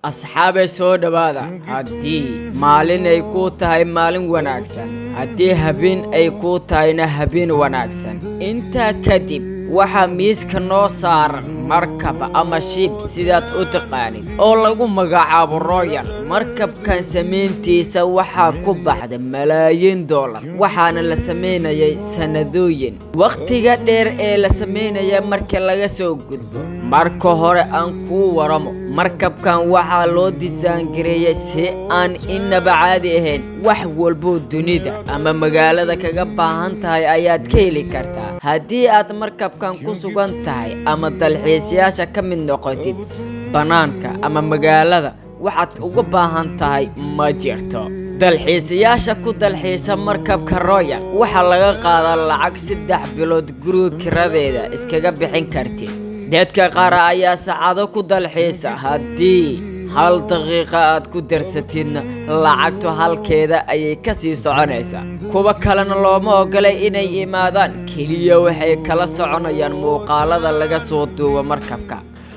asxaabay soo dhawaada haddii maalin ay ku tahay maalin wanaagsan haddii habeen ay ku tahayna habeen wanaagsan intaa kadib waxaa miiska noo saaran markab ama ship sidaad u taqaanid oo lagu magacaabo Royal markabkan sameyntiisa waxaa ku baxday malaayiin dollar waxaana la sameynayay sanadooyin waqtiga dheer ee la sameynaya marka laga soo gudbo marka hore aan ku waramo markabkan waxaa loo disaangareeyay si aan inaba caadi ahayn wax walbo dunida ama magaalada kaga baahan tahay ayaad ka heli kartaa haddii aad markabkan ku sugan tahay ama dalxiisayaasha ka mid noqotid banaanka ama magaalada waxaad uga baahan tahay ma jirto dalxiisayaasha ku dalxiisa markabka Royal waxa laga qaadaa lacag 3 bilood guriga kiradeeda iskaga bixin kartid dadka qaar ayaa saacado ku dalxiisa haddii hal daqiiqo aad ku darsatidna lacagtu halkeeda ayay ka sii soconaysaa kuwa kalena looma ogolay inay imaadaan kaliya waxay kala soconayaan muuqaalada laga soo duubo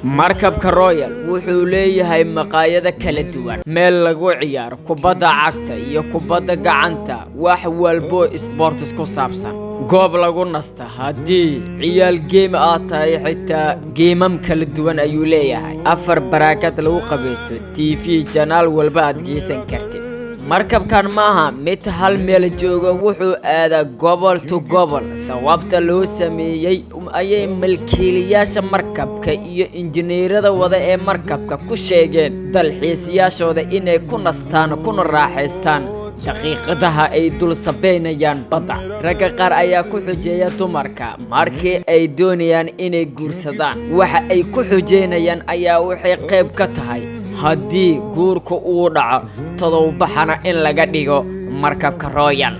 markabka Royal wuxuu leeyahay maqaayado kala duwan meel lagu ciyaaro kubadda cagta iyo kubadda gacanta wax walbo sports ku saabsan goob lagu nasto haddii ciyaal game aad tahay xitaa geemam kala duwan ayuu leeyahay 4 baraakad lagu qabeysto TV channel walba aad geysan kartid markabkan maaha mid hal meel jooga wuxuu aadaa gobol to gobol sababta loo sameeyay ayay milkiilayaasha markabka iyo injineerada wada ee markabka ku sheegeen dalxiisayaashooda inay ku nastaan kuna raaxaystaan daqiiqadaha ay dul sabeynayaan badda ragga qaar ayaa ku xujeeya dumarka markii ay doonayaan inay guursadaan waxa ay ku xujeynayaan ayaa waxay qayb ka tahay haddii guurku uu dhaco toddobaxana in laga dhigo markabka Royal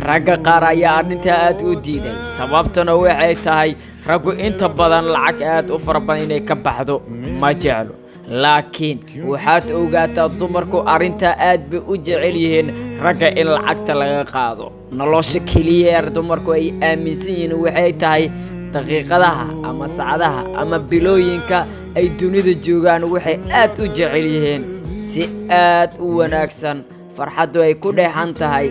ragga qaar ayaa arrinta aad u diiday sababtuna waxay tahay raggu inta badan lacag aad u farabadan inay ka baxdo ma jeclo laakiin waxaad ogaataa dumarku arrinta aad bay u jecel yihiin ragga in lacagta laga qaado nolosha kaliya dumarku ay aaminsan yihiin waxay tahay daqiiqadaha ama saacadaha ama bilooyinka ay dunida joogaan waxay aad u jecel yihiin si aad u wanaagsan farxadu ay ku dheehan tahay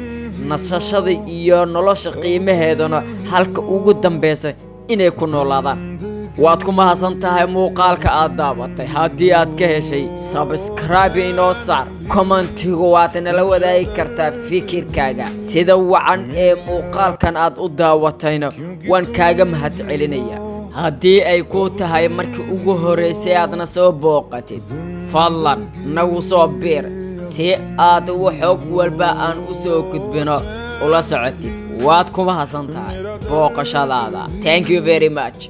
nasashada iyo nolosha qiimaheedana halka ugu dambeysay inay ku noolaadaan waad ku mahadsan tahay muuqaalka aad daabatay haddii aad ka heshay subscribe inoo saar commentiga waad nala wadaagi kartaa fikirkaaga sida wacan ee muuqaalkan aad u daawatayna waan kaaga mahadcelinayaa haddii ay ku tahay markii ugu horeysay aadna soo booqatid fadlan nagu soo biir si aad xog walba aan u soo gudbino ula socotid waad ku mahadsan tahay booqashadaada thank you very much